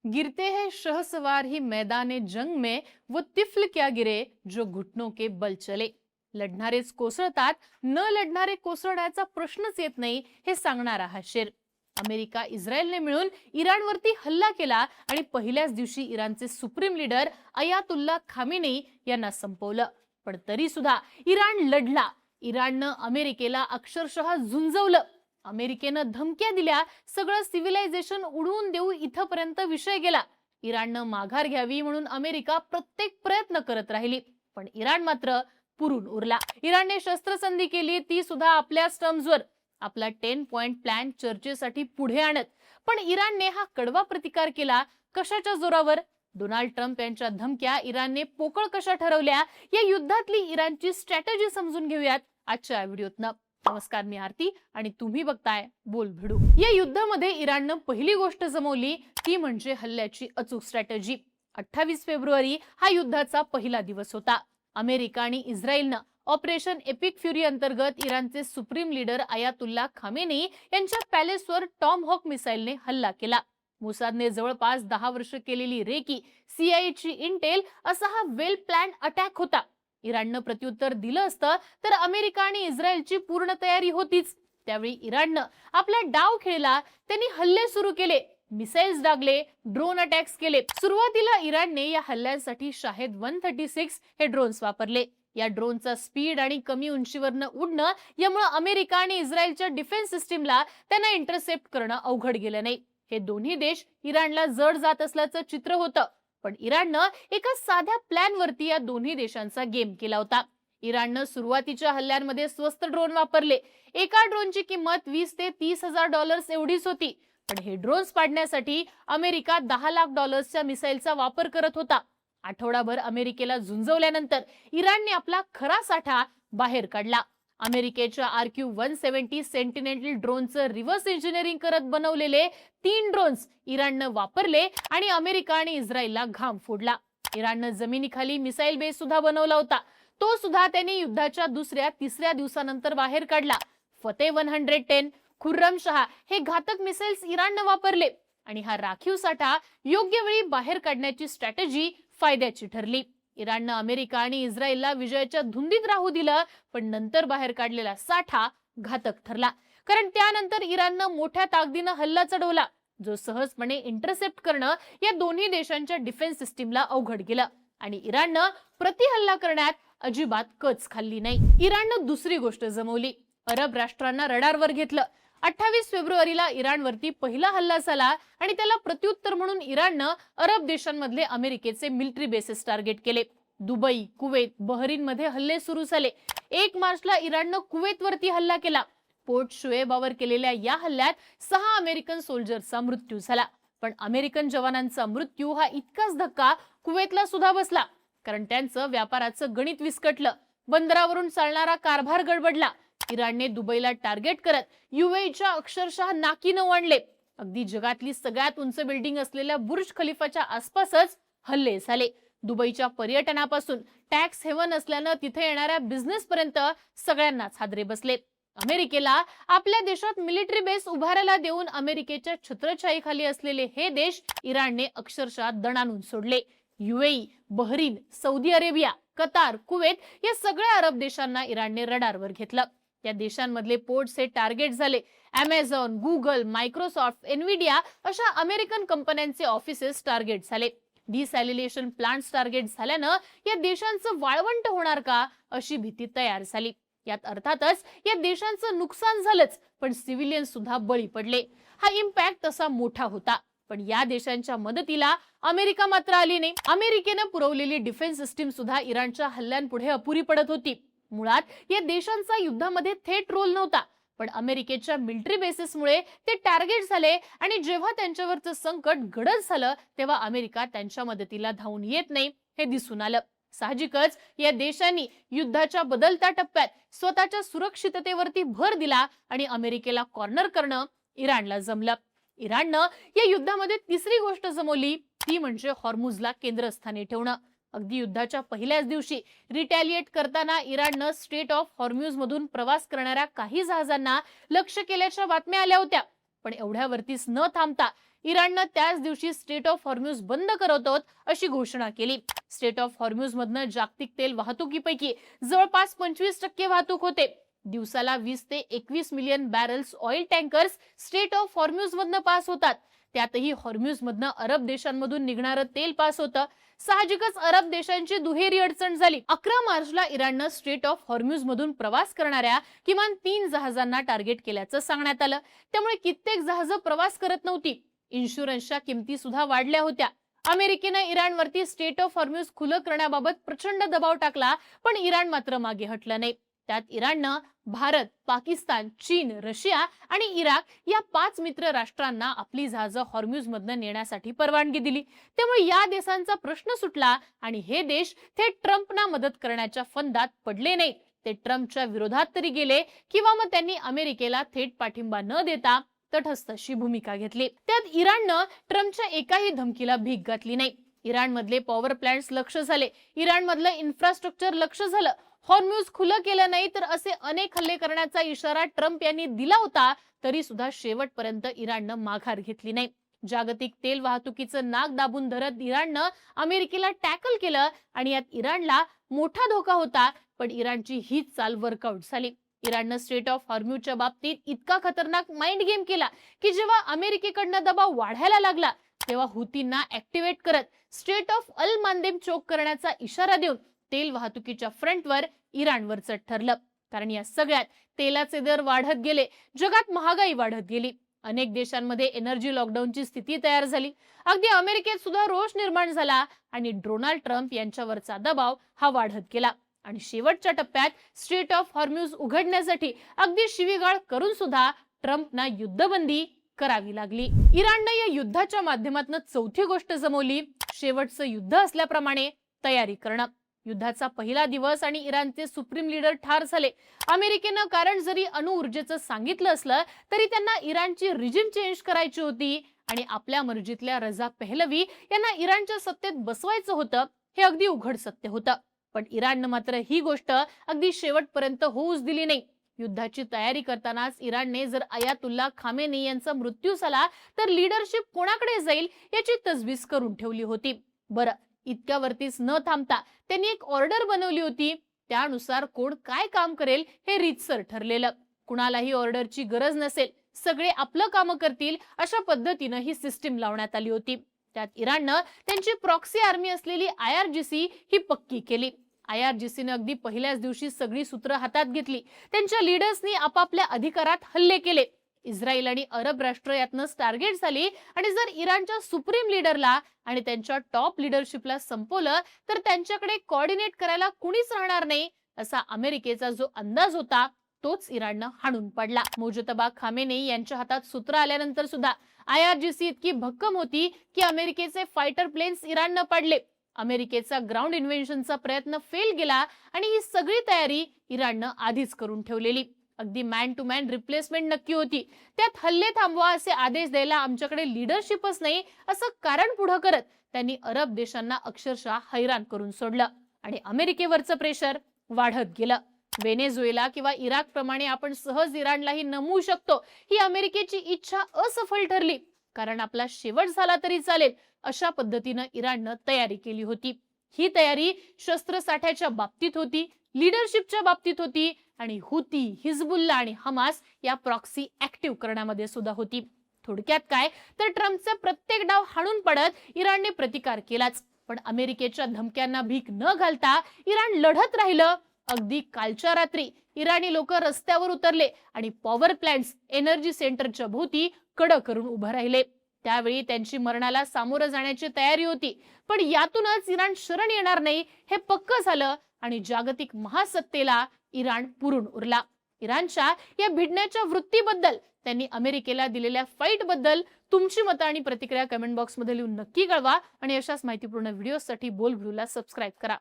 गिरते हैं शहसवार ही मैदाने जंग में, वो तिफल क्या गिरे जो घुटनों के बल चले. लढणारेच कोसळतात, न लढणारे कोसळण्याचा प्रश्नच येत नाही, हे सांगणारा हा शेर. अमेरिका इस्रायलने मिळून इराणवरती हल्ला केला आणि पहिल्याच दिवशी इराणचे सुप्रीम लीडर अयातुल्ला खामेनी यांना संपवलं. पण तरी सुद्धा इराण लढला. इराणनं अमेरिकेला अक्षरशः झुंजवलं. अमेरिकेनं धमक्या दिल्या, सगळं सिव्हिलायझेशन उडवून देऊ इथपर्यंत विषय गेला. इराणनं माघार घ्यावी म्हणून अमेरिका प्रत्येक प्रयत्न करत राहिली, पण इराण मात्र पुरून उरला. इराणने शस्त्रसंधी केली, ती सुद्धा आपल्या टर्म्सवर. आपला 10 पॉइंट प्लॅन चर्चेसाठी पुढे आणत. पण इराणने हा कडवा प्रतिकार केला. कशाच्या जोरावर? डोनाल्ड ट्रम्प यांच्या धमक्या इराणने पोकळ कशा ठरवल्या, या युद्धातली इराणची स्ट्रॅटेजी समजून घेऊयात आजच्या व्हिडिओतनं. नमस्कार, मी आरती आणि तुम्ही बघताय बोल भिडू. या युद्धामध्ये इराणनं पहिली गोष्ट जमवली ती म्हणजे हल्ल्याची अचूक स्ट्रॅटेजी. 28 फेब्रुवारी हा युद्धाचा पहिला दिवस होता. अमेरिका आणि इस्रायलनं ऑपरेशन एपिक फ्युरी अंतर्गत इराणचे सुप्रीम लीडर अयातुल्ला खामेनी यांच्या पॅलेसवर टॉम हॉक मिसाईलने हल्ला केला. मोसादने जवळपास 10 वर्ष केलेली रेकी, CIA ची इंटेल असा हा वेल प्लॅन अटॅक होता. इराणनं प्रत्युत्तर दिलं असतं तर अमेरिका आणि इस्रायलची पूर्ण तयारी होतीच. त्यावेळी इराणनं आपला डाव खेळला. त्यांनी हल्ले सुरू केले, मिसाईल्स डागले, ड्रोन अटॅक्स केले. सुरुवातीला इराणने या हल्ल्यांसाठी शाहेद 136 हे ड्रोन्स वापरले. या ड्रोनचा स्पीड आणि कमी उंचीवरनं उडणं यामुळे अमेरिका आणि इस्रायलच्या डिफेन्स सिस्टीमला त्यांना इंटरसेप्ट करणं अवघड गेलं नाही. हे दोन्ही देश इराणला जड जात असल्याचं चित्र होतं. पण इराणनं एका साध्या प्लॅनवरती या दोन्ही देशांचा गेम केला होता. इराणनं सुरुवातीच्या हल्ल्यांमध्ये स्वस्त ड्रोन वापरले. एका ड्रोनची किंमत $20,000 ते $30,000 एवढीच होती. पण हे ड्रोन्स पाडण्यासाठी अमेरिका $10 लाख मिसाईलचा वापर करत होता. आठवडाभर अमेरिकेला झुंजवल्यानंतर इराणने आपला खरा साठा बाहेर काढला. अमेरिकेच्या RQ-170 सेंटिनेंटल ड्रोनचं रिव्हर्स इंजिनिअरिंग करत बनवलेले 3 ड्रोन्स इराणनं वापरले आणि अमेरिका आणि इस्रायलला घाम फोडला. इराणनं जमिनीखाली मिसाईल बेस सुद्धा बनवला होता. तो सुद्धा त्यांनी युद्धाच्या दुसऱ्या-तिसऱ्या दिवसानंतर बाहेर काढला. फतेह 110, खुर्रमशाह हे घातक मिसाईल्स इराणनं वापरले आणि हा राखीव साठा योग्य वेळी बाहेर काढण्याची स्ट्रॅटेजी फायद्याची ठरली. इराणनं अमेरिका आणि इस्रायलला विजयाच्या धुंदीत राहू दिलं, पण नंतर बाहेर काढलेला साठा घातक ठरला. कारण त्यानंतर इराणनं मोठ्या ताकदीनं हल्ला चढवला, जो सहजपणे इंटरसेप्ट करणं या दोन्ही देशांच्या डिफेन्स सिस्टीमला अवघड गेलं आणि इराणनं प्रतिहल्ला करण्यात अजिबात कच खाल्ली नाही. इराणनं दुसरी गोष्ट जमवली, अरब राष्ट्रांना रडारवर घेतलं. 28 फेब्रुवारीला इराणवरती पहिला हल्ला झाला आणि त्याला प्रत्युत्तर म्हणून इराणनं अरब देशांमधले अमेरिकेचे मिलिटरी बेसेस टार्गेट केले. दुबई, कुवेत, बहरीनमध्ये हल्ले सुरू झाले. 1 मार्चला इराणनं कुवेतवरती हल्ला केला. पोर्ट शुएबावर केलेल्या या हल्ल्यात 6 अमेरिकन सोल्जर्सचा मृत्यू झाला. पण अमेरिकन जवानांचा मृत्यू हा इतकाच धक्का कुवेतला सुद्धा बसला, कारण त्यांचं व्यापाराचं गणित विस्कटलं. बंदरावरून चालणारा कारभार गडबडला. इराणने दुबईला टार्गेट करत UAEच्या अक्षरशः नाकीनं ओढले. अगदी जगातली सगळ्यात उंच बिल्डिंग असलेल्या बुर्ज खलिफाच्या आसपासच हल्ले झाले. दुबईच्या पर्यटनापासून टॅक्स हेवन असल्यानं तिथे येणाऱ्या बिझनेस पर्यंत सगळ्यांनाच हादरे बसले. अमेरिकेला आपल्या देशात मिलिटरी बेस उभारायला देऊन अमेरिकेच्या छत्रछाईखाली असलेले हे देश इराणने अक्षरशः दणानून सोडले. UAE, Bahrain, Saudi Arabia, Qatar, Kuwait या सगळ्या अरब देशांना इराणने रडारवर घेतलं. या देशांमधले पोर्ट्स हे टार्गेट झाले. अमेझॉन, गुगल, मायक्रोसॉफ्ट, एनव्हिडिया अशा अमेरिकन कंपन्यांचे ऑफिसेस टार्गेट झाले. डिसॅलिनेशन प्लांट्स टार्गेट झाल्यानं या देशांचं वाळवंट होणार का अशी भीती तयार झाली. यात अर्थातच या देशांचं नुकसान झालंच, पण सिव्हिलियन सुद्धा बळी पडले. हा इम्पॅक्ट तसा मोठा होता, पण या देशांच्या मदतीला अमेरिका मात्र आली नाही. अमेरिकेनं पुरवलेली डिफेन्स सिस्टीम सुद्धा इराणच्या हल्ल्यांपुढे अपुरी पडत होती. मुळात या देशांचा युद्धामध्ये थेट रोल नव्हता, पण अमेरिकेच्या मिलिटरी बेसिसमुळे ते टार्गेट झाले आणि जेव्हा त्यांच्यावरचं संकट गडद झालं तेव्हा अमेरिका त्यांच्या मदतीला धावून येत नाही हे दिसून आलं. साहजिकच या देशांनी युद्धाच्या बदलत्या टप्प्यात स्वतःच्या सुरक्षिततेवरती भर दिला आणि अमेरिकेला कॉर्नर करणं इराणला जमलं. इराणनं या युद्धामध्ये तिसरी गोष्ट जमवली ती म्हणजे हॉर्मुझला केंद्रस्थानी ठेवणं. अगदी युद्धाच्या पहिल्याच दिवशी रिटॅलिएट करताना इराणनं स्ट्रेट ऑफ हॉर्म्यूज मधून प्रवास करणाऱ्या काही जहाजांना लक्ष्य केल्याच्या बातम्या आल्या होत्या. पण एवढ्यावरतीच न थांबता इराणनं त्याच दिवशी स्ट्रेट ऑफ हॉर्म्यूज बंद करतो अशी घोषणा केली. स्ट्रेट ऑफ हॉर्म्यूज मधनं जागतिक तेल वाहतुकीपैकी जवळपास 25% वाहतूक होते. दिवसाला 20 ते 21 million barrels oil tankers strait of Hormuz मधनं पास होतात. त्यातही हॉर्म्यूज मधनं अरब देशांमधून निघणारं तेल पास होतं. साहजिकच अरब देशांची दुहेरी अडचण झाली. 11 मार्चला इराणनं स्ट्रेट ऑफ हॉर्म्यूज मधून प्रवास करणाऱ्या किमान 3 जहाजांना टार्गेट केल्याचं सांगण्यात आलं. त्यामुळे कित्येक जहाजं प्रवास करत नव्हती. इन्शुरन्सच्या किमती सुद्धा वाढल्या होत्या. अमेरिकेनं इराणवरती स्ट्रेट ऑफ हॉर्म्यूज खुलं करण्याबाबत प्रचंड दबाव टाकला, पण इराण मात्र मागे हटलं नाही. त्यात इराणनं भारत, पाकिस्तान, चीन, रशिया आणि इराक या 5 मित्र राष्ट्रांना आपली जहाजं हॉर्म्यूज मधनं नेण्यासाठी परवानगी दिली. त्यामुळे या देशांचा प्रश्न सुटला आणि हे देश थेट ट्रम्पना मदत करण्याच्या फंदात पडले नाहीत. ते ट्रम्पच्या विरोधात तरी गेले किंवा मग त्यांनी अमेरिकेला थेट पाठिंबा न देता तटस्थ अशी भूमिका घेतली. त्यात इराणनं ट्रम्पच्या एकाही धमकीला भीक घातली नाही. इराणमधले पॉवर प्लांट्स लक्ष झाले, इराणमधलं इन्फ्रास्ट्रक्चर लक्ष झालं. हॉर्म्यूज खुलं केलं नाही तर असे अनेक हल्ले करण्याचा इशारा ट्रम्प यांनी दिला होता, तरी सुद्धा शेवटपर्यंत इराणनं माघार घेतली नाही. जागतिक तेल वाहतुकीचं नाक दाबून धरत इराणनं अमेरिकेला टॅकल केलं आणि यात इराणला मोठा धोका होता, पण इराणची हीच चाल वर्कआउट झाली. इराणनं स्ट्रेट ऑफ हॉर्म्यूजच्या बाबतीत इतका खतरनाक माइंड गेम केला की जेव्हा अमेरिकेकडनं दबाव वाढायला लागला तेव्हा हुतींना ऍक्टिव्हेट करत स्ट्रेट ऑफ अल मांदेम चोक करण्याचा इशारा देऊन तेल वाहतुकीच्या फ्रंटवर इराणवर चढ ठरलं. कारण या सगळ्यात तेलाचे दर वाढत गेले, जगात महागाई वाढत गेली, अनेक देशांमध्ये एनर्जी लॉकडाऊनची स्थिती तयार झाली. अगदी अमेरिकेत सुद्धा रोष निर्माण झाला आणि डोनाल्ड ट्रम्प यांच्यावरचा दबाव हा वाढत गेला. आणि शेवटच्या टप्प्यात स्ट्रेट ऑफ हॉर्म्यूज उघडण्यासाठी अगदी शिवीगाळ करून सुद्धा ट्रम्पना युद्धबंदी करावी लागली. इराणनं या युद्धाच्या माध्यमातून चौथी गोष्ट जमवली, शेवटचं युद्ध असल्याप्रमाणे तयारी करणं. युद्धाचा पहिला दिवस आणि इराणचे सुप्रीम लीडर ठार झाले. अमेरिकेनं कारण जरी अणुऊर्जेचं सांगितलं असलं तरी त्यांना इराणची रिजिम चेंज करायची होती आणि आपल्या मर्जीतल्या रजा पहलवी यांना इराणच्या सत्तेत बसवायचं होतं. हे अगदी उघड सत्य होतं. पण इराणनं मात्र ही गोष्ट अगदी शेवटपर्यंत होऊच दिली नाही. युद्धाची तयारी करतानाच इराणने जर अयातुल्ला खामेनी यांचा मृत्यू झाला तर लीडरशिप कोणाकडे जाईल याची तजवीज करून ठेवली होती. बरं, इतक्यावरतीच न थांबता त्यांनी एक ऑर्डर बनवली होती. त्यानुसार कोण काय काम करेल हे रीतसर ठरलेलं. कुणालाही ऑर्डरची गरज नसेल, सगळे आपलं काम करतील अशा पद्धतीनं ही सिस्टीम लावण्यात आली होती. त्यात इराणनं त्यांची प्रॉक्सी आर्मी असलेली IRGC ही पक्की केली. IRGCनं अगदी पहिल्याच दिवशी सगळी सूत्र हातात घेतली. त्यांच्या लीडर्सनी आपापल्या अधिकारात हल्ले केले. इस्रायल आणि अरब राष्ट्र यातनंच टार्गेट झाली आणि जर इराणच्या सुप्रीम लीडरला आणि त्यांच्या टॉप लीडरशिपला संपवलं तर त्यांच्याकडे कोऑर्डिनेट करायला कुणीच राहणार नाही असा अमेरिकेचा जो अंदाज होता तोच इराणनं हाणून पडला. मोजतबा खामेनी यांच्या हातात सूत्र आल्यानंतर सुद्धा IRGC इतकी भक्कम होती की अमेरिकेचे फायटर प्लेन्स इराणनं पाडले. अमेरिकेचा ग्राउंड इन्व्हेन्शनचा प्रयत्न फेल गेला आणि ही सगळी तयारी इराणनं आधीच करून ठेवलेली. अगदी मॅन टू मॅन रिप्लेसमेंट नक्की होती. त्यात हल्ले थांबवा असे आदेश द्यायला आमच्याकडे लीडरशिपच नाही असं कारण पुढं करत त्यांनी अरब देशांना अक्षरशः हैराण करून सोडलं आणि अमेरिकेवरचं प्रेशर वाढत गेलं. व्हेनेझुएला किंवा इराक प्रमाणे आपण सहज इराणलाही नमवू शकतो ही अमेरिकेची इच्छा असफल ठरली. कारण आपला शेवट झाला तरी चालेल अशा पद्धतीनं इराणनं तयारी केली होती. ही तयारी शस्त्रसाठ्याच्या बाबतीत होती, लीडरशिपच्या बाबतीत होती आणि हुती, हिजबुल्ला आणि हमास या प्रॉक्सी ऍक्टिव्ह करण्यामध्ये सुद्धा होती. थोडक्यात काय तर ट्रम्पचा प्रत्येक डाव हाणून पडत इराणने प्रतिकार केलाच. पण अमेरिकेच्या धमक्यांना भीक न घालता इराण लढत राहिलं. अगदी कालच्या रात्री इराणी लोक रस्त्यावर उतरले आणि पॉवर प्लांट्स, एनर्जी सेंटरच्या भोवती कडक करून उभे राहिले. त्यावेळी त्यांची मरणाला सामोरं जाण्याची तयारी होती. पण यातूनच इराण शरण येणार नाही हे पक्क झालं आणि जागतिक महासत्तेला इराण पुरून उरला. इराणच्या या भिडण्याच्या वृत्तीबद्दल, त्यांनी अमेरिकेला दिलेल्या फाईट बद्दल तुमची मतं आणि प्रतिक्रिया कमेंट बॉक्समध्ये लिहून नक्की कळवा आणि अशाच माहितीपूर्ण व्हिडिओसाठी बोलबिडूला सबस्क्राईब करा.